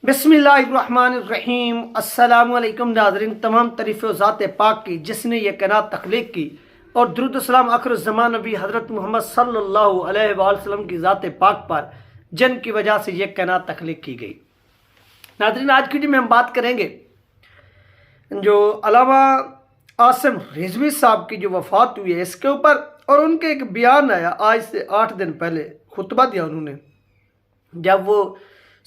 बिस्मिल्लाहिर्रहमानिर्रहीम। अस्सलाम वालेकुम नाज़रीन, तमाम तारीफ़ व ज़ात पाक की जिसने ये कायनात तख्लीक की, और दुरूद सलाम आखिरुज़्ज़मान नबी हज़रत मोहम्मद सल्लल्लाहु अलैहि वसल्लम की ज़ात पाक पर जिन की वजह से ये कायनात तख्लीक की गई। नाज़रीन, आज की वीडियो में हम बात करेंगे जो अल्लामा आसिम रिजवी साहब की जो वफ़ात हुई है इसके ऊपर, और उनके एक बयान आया आज से 8 दिन पहले, खुतबा दिया उन्होंने जब वो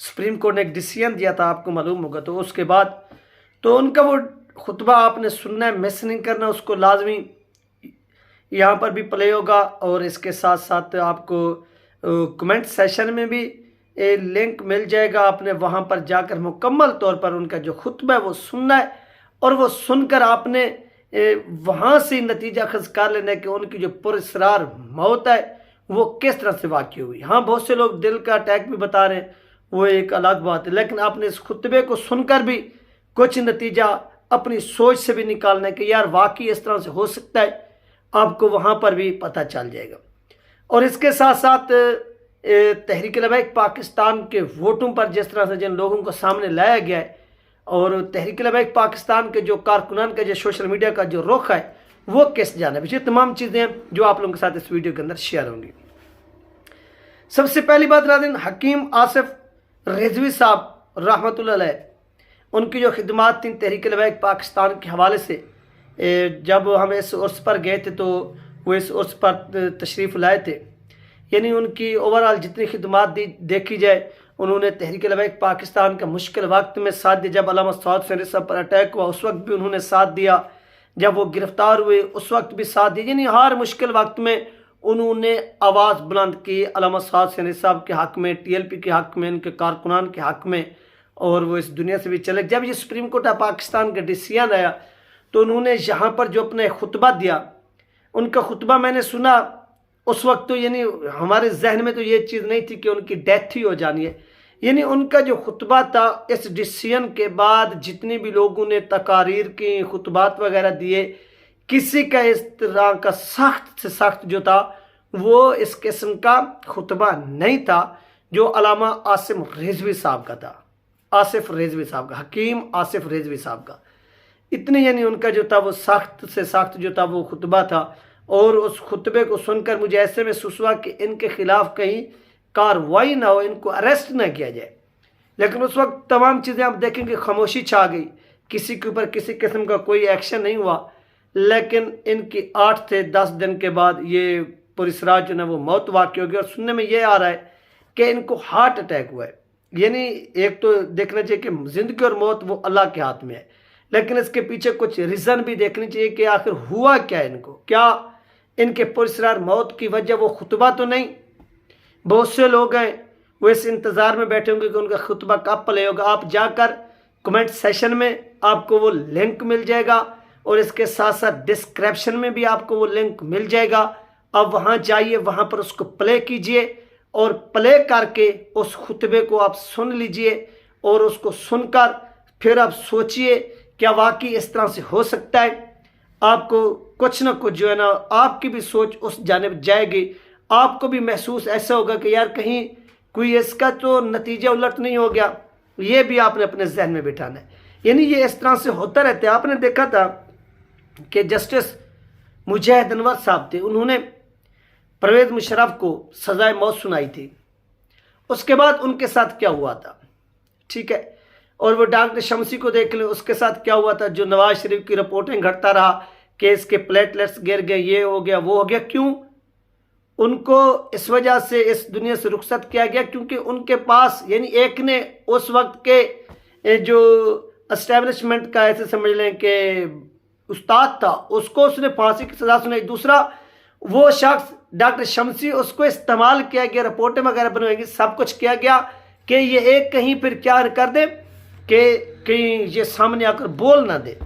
सुप्रीम कोर्ट ने एक डिसीजन दिया था, आपको मालूम होगा। तो उसके बाद तो उनका वो खुतबा आपने सुनना है, मिस नहीं करना, उसको लाजमी यहाँ पर भी प्ले होगा, और इसके साथ साथ आपको कमेंट सेशन में भी लिंक मिल जाएगा। आपने वहाँ पर जाकर मुकम्मल तौर पर उनका जो खुतबा है वो सुनना है, और वो सुनकर आपने वहाँ से नतीजा खज कर लेना है कि उनकी जो पुरस्रार मौत है वो किस तरह से वाक़ई हुई। हाँ, बहुत से लोग दिल का अटैक भी बता रहे हैं, वो एक अलग बात है, लेकिन आपने इस खुतबे को सुनकर भी कुछ नतीजा अपनी सोच से भी निकालना है कि यार वाकई इस तरह से हो सकता है, आपको वहाँ पर भी पता चल जाएगा। और इसके साथ साथ तहरीक लबैक पाकिस्तान के वोटों पर जिस तरह से जिन लोगों को सामने लाया गया है, और तहरीक लबैक पाकिस्तान के जो कारकुनान का जो सोशल मीडिया का जो रुख है वो किस जानिब, ये तमाम चीज़ें जो आप लोगों के साथ इस वीडियो के अंदर शेयर होंगी। सबसे पहली बात नाज़रीन, हकीम आसिफ रिजवी साहब रहमतुल्लाह अलैह, उनकी जो खिदमात थी तहरीक लबैक पाकिस्तान के हवाले से, जब हम इस उर्स पर गए थे तो वो इस उर्स पर तशरीफ़ लाए थे। यानी उनकी ओवरऑल जितनी खिदमात दी देखी जाए, उन्होंने तहरीक लबैक पाकिस्तान का मुश्किल वक्त में साथ दिया। जब अल्लामा सौद हुसैन साहब पर अटैक हुआ उस वक्त भी उन्होंने साथ दिया, जब वो गिरफ़्तार हुए उस वक्त भी साथ दिया। यानी हर मुश्किल वक्त में उन्होंने आवाज़ बुलंद की अल्लामा सौद हुसैन साहब के हक़ में, TLP के हक़ में, इनके कारकुनान के हक़ में, और वो इस दुनिया से भी चले। जब ये सुप्रीम कोर्ट ऑफ पाकिस्तान का डिसीजन आया तो उन्होंने यहाँ पर जो अपने खुतबा दिया, उनका खुतबा मैंने सुना उस वक्त, तो यानी हमारे जहन में तो ये चीज़ नहीं थी कि उनकी डेथ ही हो जानी है। यानी उनका जो खुतबा था इस डिसीजन के बाद जितने भी लोगों ने तकारीर की, खुतबात वगैरह दिए, किसी का इस तरह का सख्त से सख्त जो था वो इस किस्म का खुतबा नहीं था जो अल्लामा आसिम रिजवी साहब का था, आसिफ रिजवी साहब का, हकीम आसिफ रिजवी साहब का। इतनी यानी उनका जो था वो सख्त से सख्त जो था वो खुतबा था, और उस खुतबे को सुनकर मुझे ऐसे महसूस हुआ कि इनके खिलाफ कहीं कार्रवाई ना हो, इनको अरेस्ट ना किया जाए। लेकिन उस वक्त तमाम चीज़ें आप देखेंगे खामोशी छा गई, किसी के ऊपर किसी किस्म का कोई एक्शन नहीं हुआ। लेकिन इनकी 8 से 10 दिन के बाद ये पुरस्रार जो है वो मौत वाक़ई होगी, और सुनने में ये आ रहा है कि इनको हार्ट अटैक हुआ है। यानी एक तो देखना चाहिए कि ज़िंदगी और मौत वो अल्लाह के हाथ में है, लेकिन इसके पीछे कुछ रीज़न भी देखनी चाहिए कि आखिर हुआ क्या है इनको, क्या इनके पुरस्रार मौत की वजह वो खुतबा तो नहीं। बहुत से लोग हैं वो इस इंतज़ार में बैठे होंगे कि उनका खुतबा कब प्ले होगा। आप जाकर कमेंट सेशन में आपको वो लिंक मिल जाएगा, और इसके साथ साथ डिस्क्रिप्शन में भी आपको वो लिंक मिल जाएगा। अब वहाँ जाइए, वहाँ पर उसको प्ले कीजिए, और प्ले करके उस खुतबे को आप सुन लीजिए, और उसको सुनकर फिर आप सोचिए क्या वाकई इस तरह से हो सकता है। आपको कुछ ना कुछ जो है ना, आपकी भी सोच उस जानिब जाएगी, आपको भी महसूस ऐसा होगा कि यार कहीं कोई इसका तो नतीजा उलट नहीं हो गया। ये भी आपने अपने जहन में बिठाना है। यानी ये इस तरह से होता रहता है। आपने देखा था कि जस्टिस मुजाहिद अनवर साहब थे, उन्होंने परवेज़ मुशर्रफ को सज़ाए मौत सुनाई थी। उसके बाद उनके साथ क्या हुआ था, ठीक है, और वो डॉक्टर शमसी को देख लें, उसके साथ क्या हुआ था। जो नवाज शरीफ की रिपोर्टिंग घटता रहा कि इसके प्लेटलेट्स गिर गए, ये हो गया वो हो गया, क्यों उनको इस वजह से इस दुनिया से रुखसत किया गया क्योंकि उनके पास यानी एक ने उस वक्त के जो एस्टेब्लिशमेंट का ऐसे समझ लें कि उस्ताद था, उसको उसने फांसी की सज़ा सुनाई। दूसरा वो शख्स डॉक्टर शमसी, उसको इस्तेमाल किया गया, रिपोर्टें वगैरह बनवाएंगी, सब कुछ किया गया कि ये एक कहीं फिर क्या कर दे कि कहीं ये सामने आकर बोल ना दे,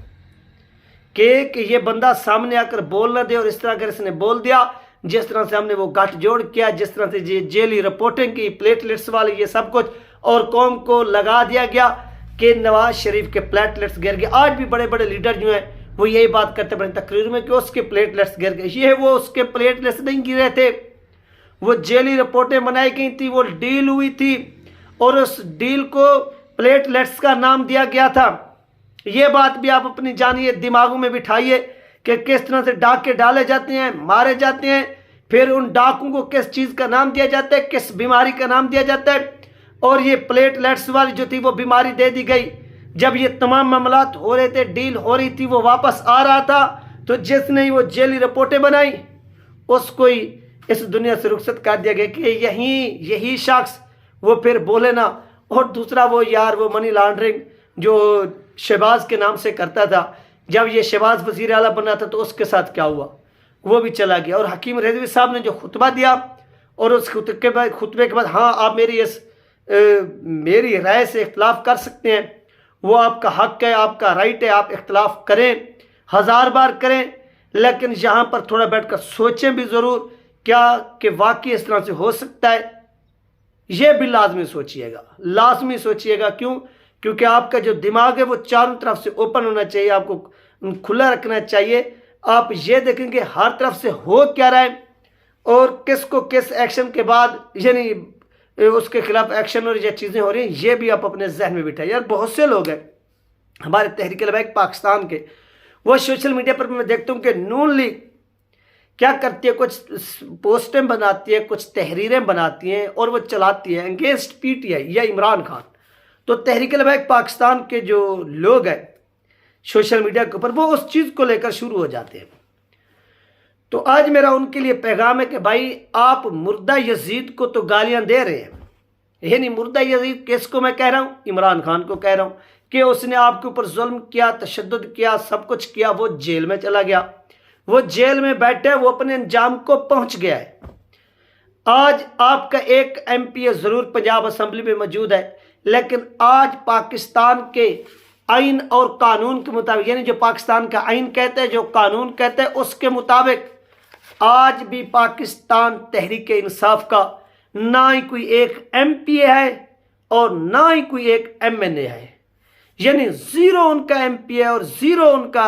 कि ये बंदा सामने आकर बोल ना दे। और इस तरह अगर इसने बोल दिया, जिस तरह से हमने वो गठजोड़ किया, जिस तरह से जेली रिपोर्टिंग की, प्लेटलेट्स वाली ये सब कुछ, और कौम को लगा दिया गया कि नवाज शरीफ के प्लेटलेट्स गिर गए। आज भी बड़े बड़े लीडर जो हैं वो यही बात करते बड़े तकरीर में कि उसके प्लेटलेट्स गिर गए। ये वो उसके प्लेटलेट्स नहीं गिरे थे, वो जेली रिपोर्टें बनाई गई थी, वो डील हुई थी, और उस डील को प्लेटलेट्स का नाम दिया गया था। ये बात भी आप अपनी जानिए, दिमागों में बिठाइए कि किस तरह से डाके डाले जाते हैं, मारे जाते हैं, फिर उन डाकों को किस चीज़ का नाम दिया जाता है, किस बीमारी का नाम दिया जाता है। और ये प्लेटलेट्स वाली जो थी वो बीमारी दे दी गई। जब ये तमाम मामलात हो रहे थे, डील हो रही थी, वो वापस आ रहा था, तो जिसने वो जेली रिपोर्टें बनाई उसको ही इस दुनिया से रुखसत कर दिया गया कि यही शख्स वो फिर बोले ना। और दूसरा वो यार वो मनी लॉन्ड्रिंग जो शहबाज के नाम से करता था, जब ये शहबाज वज़ीर आला बना था तो उसके साथ क्या हुआ, वो भी चला गया। और हकीम रिजवी साहब ने जो खुतबा दिया और उस खुतबे के बाद हाँ आप मेरी राय से इख्तलाफ कर सकते हैं, वो आपका हक है, आपका राइट है, आप इख्तलाफ करें, 1000 बार करें, लेकिन यहाँ पर थोड़ा बैठकर सोचें भी ज़रूर क्या कि वाकई इस तरह से हो सकता है। ये भी लाजमी सोचिएगा। क्यों? क्योंकि आपका जो दिमाग है वो चारों तरफ से ओपन होना चाहिए, आपको खुला रखना चाहिए। आप ये देखेंगे हर तरफ से हो क्या रहा है और किसको किस एक्शन के बाद यानी उसके खिलाफ एक्शन और ये चीज़ें हो रही हैं, ये भी आप अपने जहन में बिठाइए। यार बहुत से लोग हैं हमारे तहरीक लबैक पाकिस्तान के, वो सोशल मीडिया पर मैं देखता हूँ कि नून लीग क्या करती है, कुछ पोस्टें बनाती है, कुछ तहरीरें बनाती हैं और वो चलाती है अगेंस्ट पीटीआई या इमरान खान। तो तहरीक लबैक पाकिस्तान के जो लोग हैं सोशल मीडिया के ऊपर वो उस चीज़ को लेकर शुरू हो जाते हैं। तो आज मेरा उनके लिए पैगाम है कि भाई आप मुर्दा यजीद को तो गालियां दे रहे हैं, यानी मुर्दा यजीद किसको मैं कह रहा हूँ, इमरान खान को कह रहा हूँ कि उसने आपके ऊपर जुल्म किया, तशद्दुद किया, सब कुछ किया, वो जेल में चला गया, वो जेल में बैठे, वो अपने अंजाम को पहुंच गया है। आज आपका एक एमपी ज़रूर पंजाब असम्बली में मौजूद है, लेकिन आज पाकिस्तान के आइन और कानून के मुताबिक, यानी जो पाकिस्तान का आइन कहते हैं, जो कानून कहते हैं, उसके मुताबिक आज भी पाकिस्तान तहरीक इंसाफ का ना ही कोई एक एमपी है और ना ही कोई एक एमएनए है, यानी ज़ीरो उनका एमपी है और ज़ीरो उनका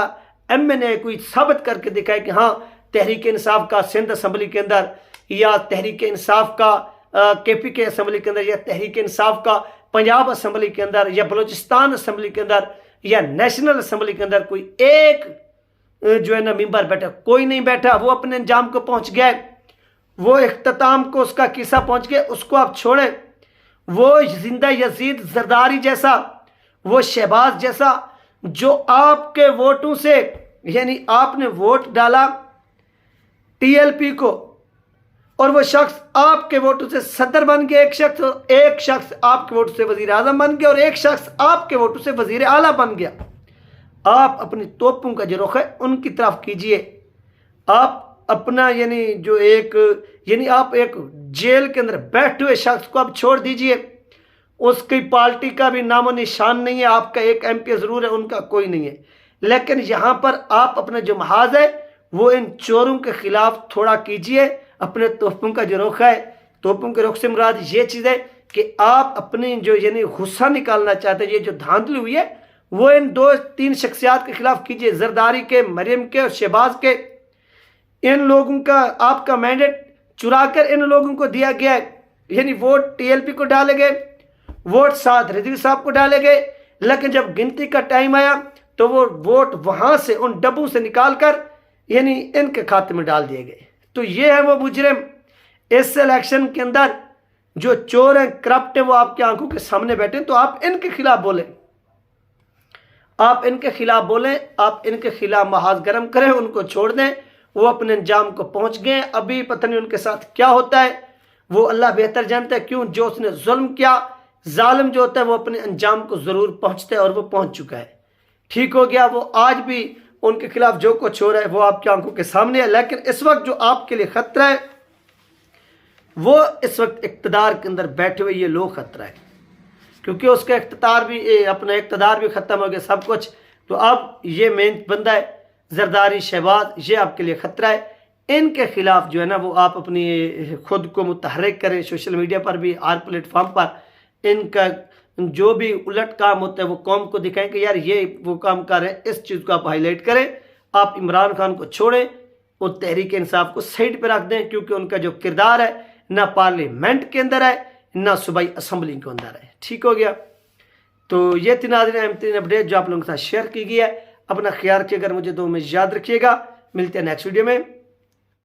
एमएनए। कोई साबित करके दिखाए कि हाँ तहरीक इंसाफ का सिंध असम्बली के अंदर या तहरीक इंसाफ का केपीके असम्बली के अंदर या तहरीक इंसाफ का पंजाब असम्बली के अंदर या बलूचिस्तान असम्बली के अंदर या नेशनल असम्बली के अंदर कोई एक जो है ना मेंबर बैठा, कोई नहीं बैठा। वो अपने अंजाम को पहुंच गया, वो इख्तिताम को उसका किस्सा पहुंच गया, उसको आप छोड़ें। वो जिंदा यजीद जरदारी जैसा, वो शहबाज जैसा जो आपके वोटों से, यानी आपने वोट डाला टीएलपी को और वो शख्स आपके वोटों से सदर बन गया, एक शख्स आपके वोटों से वजीर आजम बन गया और एक शख्स आपके वोटों से वजीर आला बन गया। आप अपनी तोपों का जो रुख है उनकी तरफ कीजिए। आप अपना यानी जो एक यानी आप एक जेल के अंदर बैठे हुए शख्स को आप छोड़ दीजिए, उसकी पार्टी का भी नामो निशान नहीं है। आपका एक एमपी ज़रूर है, उनका कोई नहीं है, लेकिन यहाँ पर आप अपना जो महाज है वो इन चोरों के खिलाफ थोड़ा कीजिए। अपने तोपों का जो रुख है, तोपों के रुख से मुराद ये चीज़ है कि आप अपनी जो यानी गुस्सा निकालना चाहते हैं, ये जो धांधली हुई है वो इन 2-3 शख्सियात के खिलाफ कीजिए, जरदारी के, मरियम के और शहबाज के। इन लोगों का आपका मैंडेट चुरा कर इन लोगों को दिया गया है, यानी वोट टीएलपी को डाले गए, वोट साथ रिजवी साहब को डाले गए, लेकिन जब गिनती का टाइम आया तो वो वोट वहां से उन डब्बों से निकाल कर यानी इनके खाते में डाल दिए गए। तो ये है वो मुजरिम। इस इलेक्शन के अंदर जो चोर हैं, करप्ट है, वो आपकी आंखों के सामने बैठे। तो आप इनके खिलाफ बोलें, आप इनके खिलाफ महाज गर्म करें, उनको छोड़ दें। वो अपने अंजाम को पहुंच गए, अभी पता नहीं उनके साथ क्या होता है, वो अल्लाह बेहतर जानता है। क्यों? जो उसने जुल्म किया, जालिम जो होता है वो अपने अंजाम को ज़रूर पहुंचता है और वो पहुंच चुका है। ठीक हो गया। वो आज भी उनके खिलाफ जो कुछ हो रहा है वो आपकी आंखों के सामने है, लेकिन इस वक्त जो आपके लिए खतरा है वो इस वक्त इक़्तिदार के अंदर बैठे हुए ये लोग खतरा है, क्योंकि उसका अपना इक़्तिदार भी ख़त्म हो गया, सब कुछ। तो अब ये मेन बंदा है जरदारी शहबाज, ये आपके लिए ख़तरा है। इनके खिलाफ जो है ना वो आप अपनी खुद को मुतहर्रिक करें, सोशल मीडिया पर भी, हर प्लेटफॉर्म पर इनका जो भी उलट काम होता है वो कौम को दिखाएं कि यार ये वो काम कर रहे हैं, इस चीज़ को आप हाईलाइट करें। आप इमरान खान को छोड़ें, वो तहरीक इंसाफ को साइड पर रख दें, क्योंकि उनका जो किरदार है ना पार्लियामेंट के अंदर है ना सूबाई असम्बली के अंदर है। ठीक हो गया। تو یہ تھی ناظرین اہم ترین اپڈیٹ جو آپ لوگوں کے ساتھ شیئر کی گئی ہے. اپنا خیال رکھیے گا, مجھے دو میں یاد رکھیے گا. ملتے ہیں نیکسٹ ویڈیو میں.